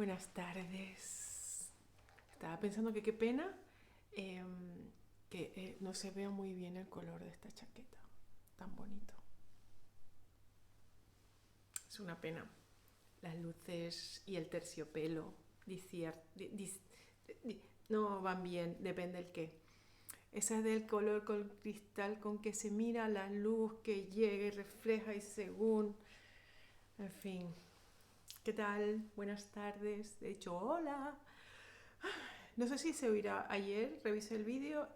Buenas tardes. Estaba pensando que qué pena que no se vea muy bien el color de esta chaqueta. Tan bonito. Es una pena. Las luces y el terciopelo no van bien, depende del qué. Esa es del color con cristal con que se mira la luz que llega y refleja y según... En fin. ¿Qué tal? Buenas tardes. De hecho, hola. No sé si se oirá. Ayer revisé el vídeo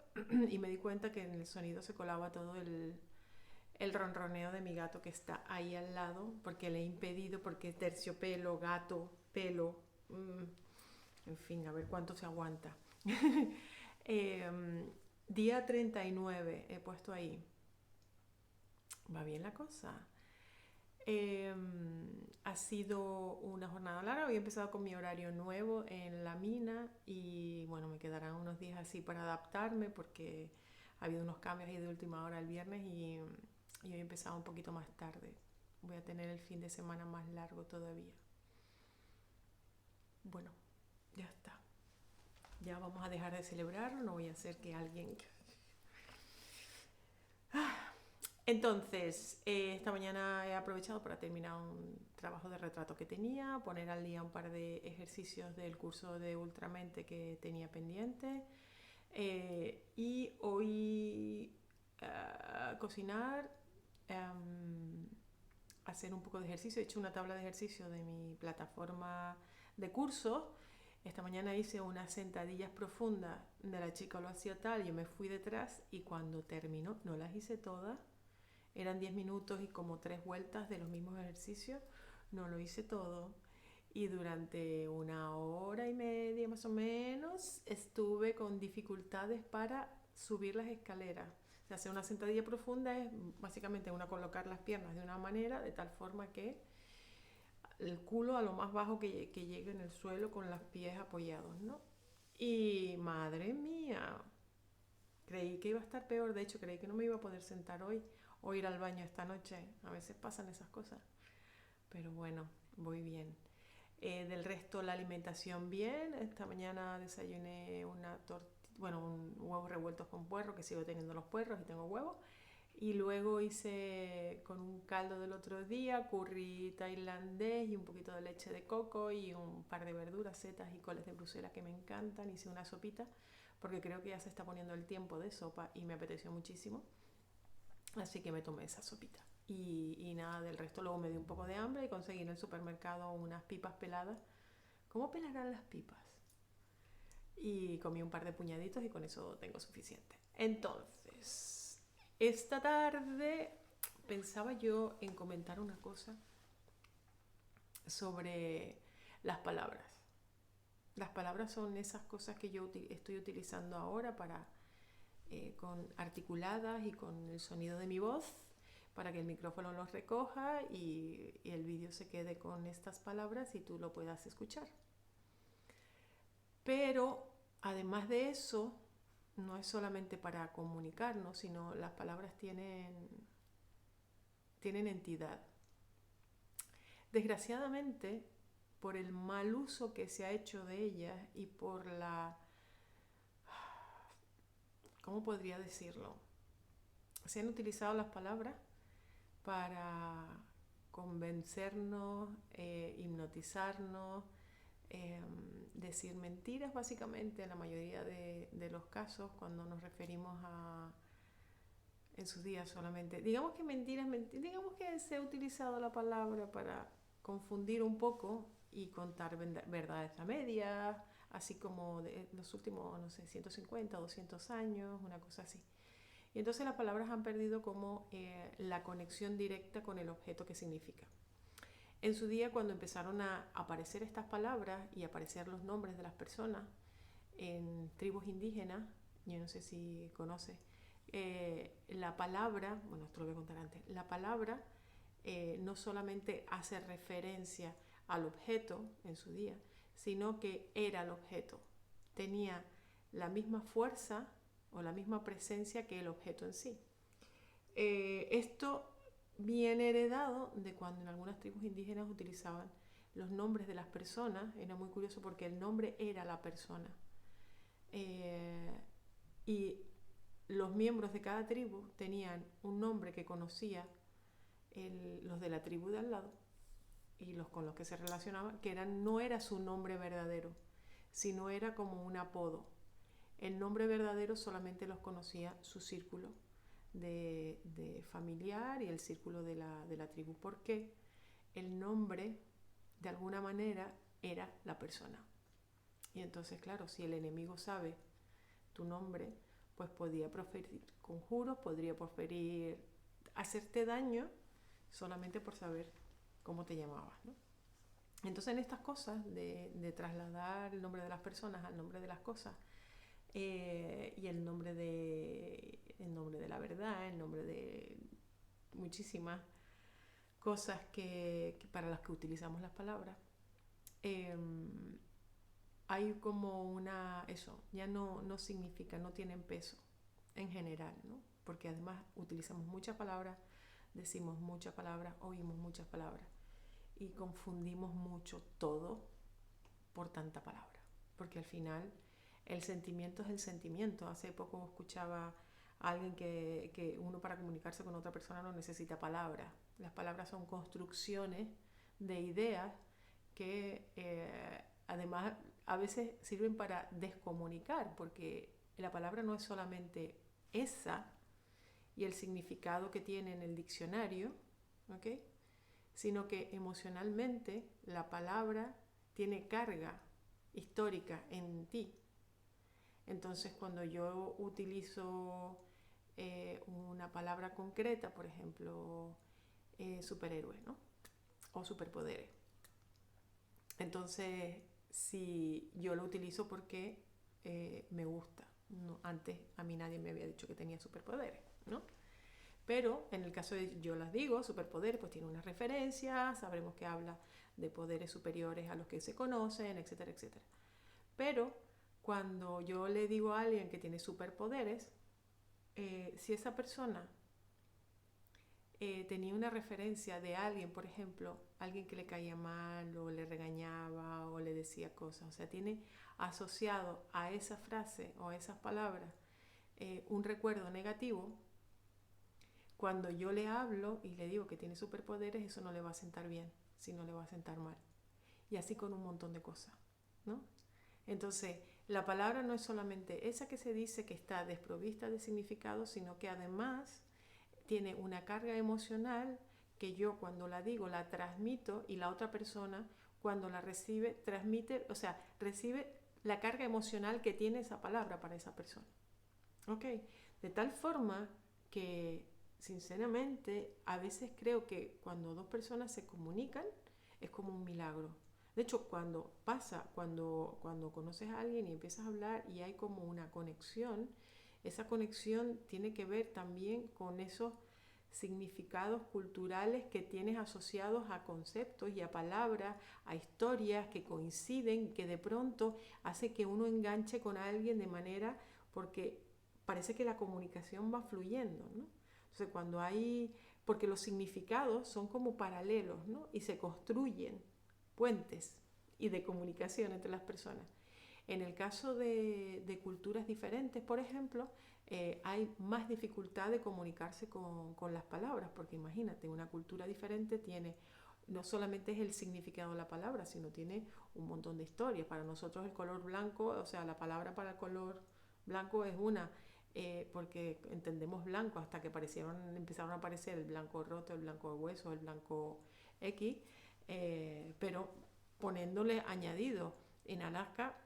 y me di cuenta que en el sonido se colaba todo el ronroneo de mi gato que está ahí al lado, porque le he impedido, porque terciopelo, gato, pelo, en fin, a ver cuánto se aguanta. Eh, Día 39 he puesto ahí. Va bien la cosa. Eh, Ha sido una jornada larga. Hoy he empezado con mi horario nuevo en la mina y bueno, me quedarán unos días así para adaptarme porque ha habido unos cambios ahí de última hora el viernes y hoy he empezado un poquito más tarde. Voy a tener el fin de semana más largo todavía. Bueno, ya está. Ya vamos a dejar de celebrarlo. No voy a hacer que alguien... Entonces, esta mañana he aprovechado para terminar un trabajo de retrato que tenía, poner al día un par de ejercicios del curso de Ultramente que tenía pendiente y hoy cocinar, em, hacer un poco de ejercicio. He hecho una tabla de ejercicio de mi plataforma de cursos. Esta mañana hice unas sentadillas profundas de la chica lo hacía tal, yo me fui detrás y cuando terminó, no las hice todas, eran 10 minutos y como 3 vueltas de los mismos ejercicios, no lo hice todo. Y durante una hora y media más o menos estuve con dificultades para subir las escaleras. O sea, hacer una sentadilla profunda es básicamente colocar las piernas de una manera de tal forma que el culo a lo más bajo que llegue en el suelo con los pies apoyados, ¿no? Y madre mía, creí que iba a estar peor, de hecho creí que no me iba a poder sentar hoy o ir al baño esta noche. A veces pasan esas cosas, pero bueno, voy bien. Del resto la alimentación bien. Esta mañana desayuné un huevos revueltos con puerro, que sigo teniendo los puerros y tengo huevos. Y luego hice con un caldo del otro día, curry tailandés y un poquito de leche de coco y un par de verduras, setas y coles de Bruselas que me encantan. Hice una sopita porque creo que ya se está poniendo el tiempo de sopa y me apeteció muchísimo. Así que me tomé esa sopita. Y nada, del resto luego me dio un poco de hambre y conseguí en el supermercado unas pipas peladas. ¿Cómo pelarán las pipas? Y comí un par de puñaditos y con eso tengo suficiente. Entonces, esta tarde pensaba yo en comentar una cosa sobre las palabras. Las palabras son esas cosas que yo estoy utilizando ahora para con articuladas y con el sonido de mi voz para que el micrófono los recoja y el vídeo se quede con estas palabras y tú lo puedas escuchar. Pero además de eso, no es solamente para comunicarnos, sino las palabras tienen entidad. Desgraciadamente, por el mal uso que se ha hecho de ellas y por la... ¿Cómo podría decirlo? Se han utilizado las palabras para convencernos, hipnotizarnos, eh, decir mentiras básicamente en la mayoría de los casos cuando nos referimos a en sus días solamente. Digamos que mentiras, digamos que se ha utilizado la palabra para confundir un poco y contar verdades a medias, así como de los últimos, no sé, 150 o 200 años, una cosa así. Y entonces las palabras han perdido como la conexión directa con el objeto que significa. En su día, cuando empezaron a aparecer estas palabras y aparecer los nombres de las personas en tribus indígenas, yo no sé si conoces, la palabra, bueno, esto lo voy a contar antes, la palabra no solamente hace referencia al objeto en su día, sino que era el objeto. Tenía la misma fuerza o la misma presencia que el objeto en sí. Esto viene heredado de cuando en algunas tribus indígenas utilizaban los nombres de las personas, era muy curioso porque el nombre era la persona. Y los miembros de cada tribu tenían un nombre que conocía los de la tribu de al lado y los con los que se relacionaban, que no era su nombre verdadero, sino era como un apodo. El nombre verdadero solamente los conocía su círculo de familiar y el círculo de la tribu, porque el nombre de alguna manera era la persona. Y entonces, claro, si el enemigo sabe tu nombre, pues podía proferir conjuros, podría proferir hacerte daño solamente por saber cómo te llamabas, ¿no? Entonces, en estas cosas de trasladar el nombre de las personas al nombre de las cosas, y el nombre de la verdad, el nombre de muchísimas cosas que para las que utilizamos las palabras, hay como eso, ya no significa, no tienen peso en general, ¿no? Porque además utilizamos muchas palabras, decimos muchas palabras, oímos muchas palabras y confundimos mucho todo por tanta palabra, porque al final el sentimiento es el sentimiento. Hace poco escuchaba a alguien que uno para comunicarse con otra persona no necesita palabras. Las palabras son construcciones de ideas que además a veces sirven para descomunicar, porque la palabra no es solamente esa y el significado que tiene en el diccionario, ¿ok? Sino que emocionalmente la palabra tiene carga histórica en ti. Entonces, cuando yo utilizo una palabra concreta, por ejemplo, superhéroe, ¿no? O superpoderes. Entonces, si yo lo utilizo porque me gusta. No, antes a mí nadie me había dicho que tenía superpoderes, ¿no? Pero en el caso de yo las digo, superpoder, pues tiene una referencia, sabremos que habla de poderes superiores a los que se conocen, etcétera, etcétera. Pero cuando yo le digo a alguien que tiene superpoderes, si esa persona tenía una referencia de alguien, por ejemplo, alguien que le caía mal o le regañaba o le decía cosas, o sea, tiene asociado a esa frase o a esas palabras un recuerdo negativo, cuando yo le hablo y le digo que tiene superpoderes, eso no le va a sentar bien, sino le va a sentar mal. Y así con un montón de cosas, ¿no? Entonces, la palabra no es solamente esa que se dice que está desprovista de significado, sino que además tiene una carga emocional que yo cuando la digo la transmito y la otra persona cuando la recibe transmite, o sea, recibe la carga emocional que tiene esa palabra para esa persona. ¿Ok? De tal forma que sinceramente a veces creo que cuando dos personas se comunican es como un milagro. De hecho, cuando conoces a alguien y empiezas a hablar y hay como una conexión, esa conexión tiene que ver también con esos significados culturales que tienes asociados a conceptos y a palabras, a historias que coinciden, que de pronto hace que uno enganche con alguien de manera, porque parece que la comunicación va fluyendo, ¿no? Entonces porque los significados son como paralelos, ¿no? Y se construyen puentes y de comunicación entre las personas. En el caso de culturas diferentes, por ejemplo, hay más dificultad de comunicarse con las palabras, porque imagínate, una cultura diferente tiene, no solamente es el significado de la palabra, sino tiene un montón de historias. Para nosotros el color blanco, o sea, la palabra para el color blanco es una, porque entendemos blanco hasta que empezaron a aparecer el blanco roto, el blanco de hueso, el blanco X, pero poniéndole añadido. En Alaska,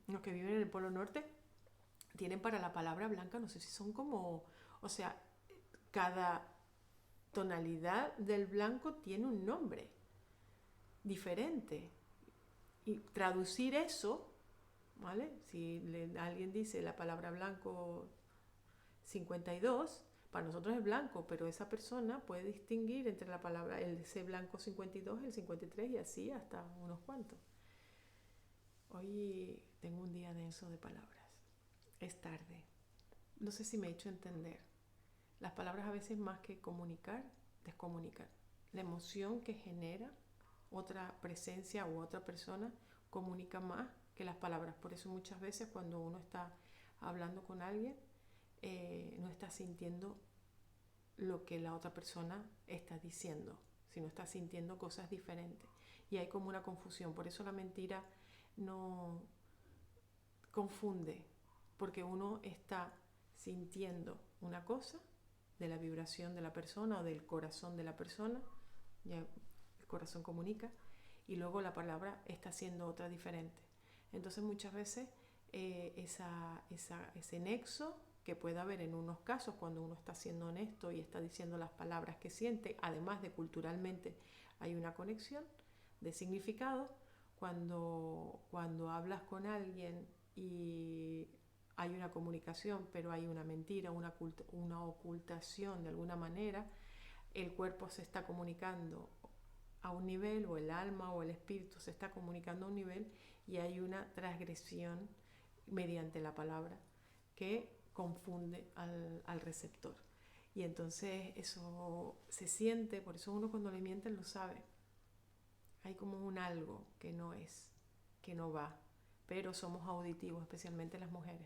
los que viven en el Polo Norte tienen para la palabra blanca, no sé si son como, o sea, cada tonalidad del blanco tiene un nombre diferente. Y traducir eso, ¿vale? Si alguien dice la palabra blanco 52, para nosotros es blanco, pero esa persona puede distinguir entre la palabra, ese blanco 52, el 53 y así hasta unos cuantos. Hoy tengo un día denso de palabras. Es tarde. No sé si me he hecho entender. Las palabras a veces más que comunicar, descomunican. La emoción que genera otra presencia u otra persona comunica más que las palabras. Por eso muchas veces cuando uno está hablando con alguien, no está sintiendo lo que la otra persona está diciendo, sino está sintiendo cosas diferentes. Y hay como una confusión. Por eso la mentira no confunde, porque uno está sintiendo una cosa de la vibración de la persona o del corazón de la persona, ya el corazón comunica, y luego la palabra está siendo otra diferente. Entonces muchas veces ese nexo que puede haber en unos casos cuando uno está siendo honesto y está diciendo las palabras que siente, además de culturalmente hay una conexión de significado, cuando hablas con alguien y hay una comunicación, pero hay una mentira, una ocultación de alguna manera, el cuerpo se está comunicando a un nivel, o el alma o el espíritu se está comunicando a un nivel, y hay una transgresión mediante la palabra que confunde al receptor. Y entonces eso se siente, por eso uno cuando le mienten lo sabe. Hay como un algo que no es, que no va, pero somos auditivos, especialmente las mujeres.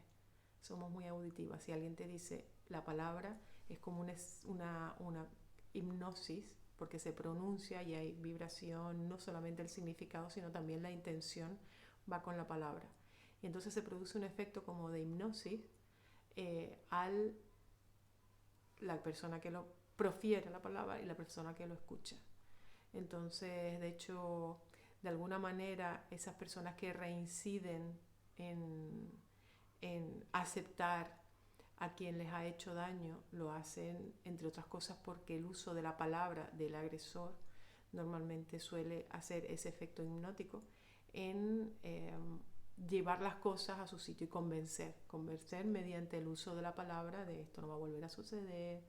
Somos muy auditivas. Si alguien te dice la palabra, es como una hipnosis, porque se pronuncia y hay vibración, no solamente el significado, sino también la intención va con la palabra. Y entonces se produce un efecto como de hipnosis al la persona que lo profiere la palabra y la persona que lo escucha. Entonces, de hecho, de alguna manera, esas personas que reinciden en aceptar a quien les ha hecho daño, lo hacen, entre otras cosas, porque el uso de la palabra del agresor normalmente suele hacer ese efecto hipnótico en llevar las cosas a su sitio y convencer mediante el uso de la palabra de esto no va a volver a suceder,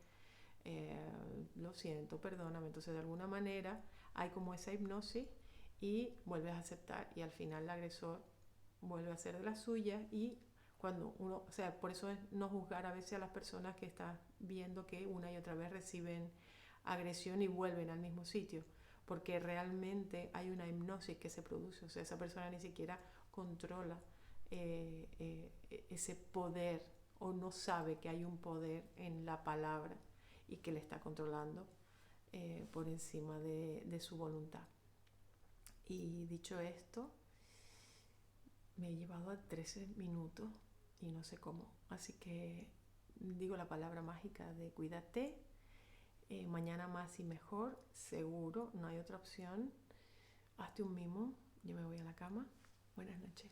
lo siento, perdóname. Entonces de alguna manera hay como esa hipnosis y vuelves a aceptar, y al final el agresor vuelve a hacer de las suyas. Y cuando uno, o sea, por eso es no juzgar a veces a las personas que estás viendo que una y otra vez reciben agresión y vuelven al mismo sitio, porque realmente hay una hipnosis que se produce. O sea, esa persona ni siquiera controla ese poder, o no sabe que hay un poder en la palabra y que le está controlando por encima de su voluntad. Y dicho esto, me he llevado a 13 minutos y no sé cómo. Así que digo la palabra mágica de cuídate, mañana más y mejor, seguro, no hay otra opción. Hazte un mimo, yo me voy a la cama. Buenas noches.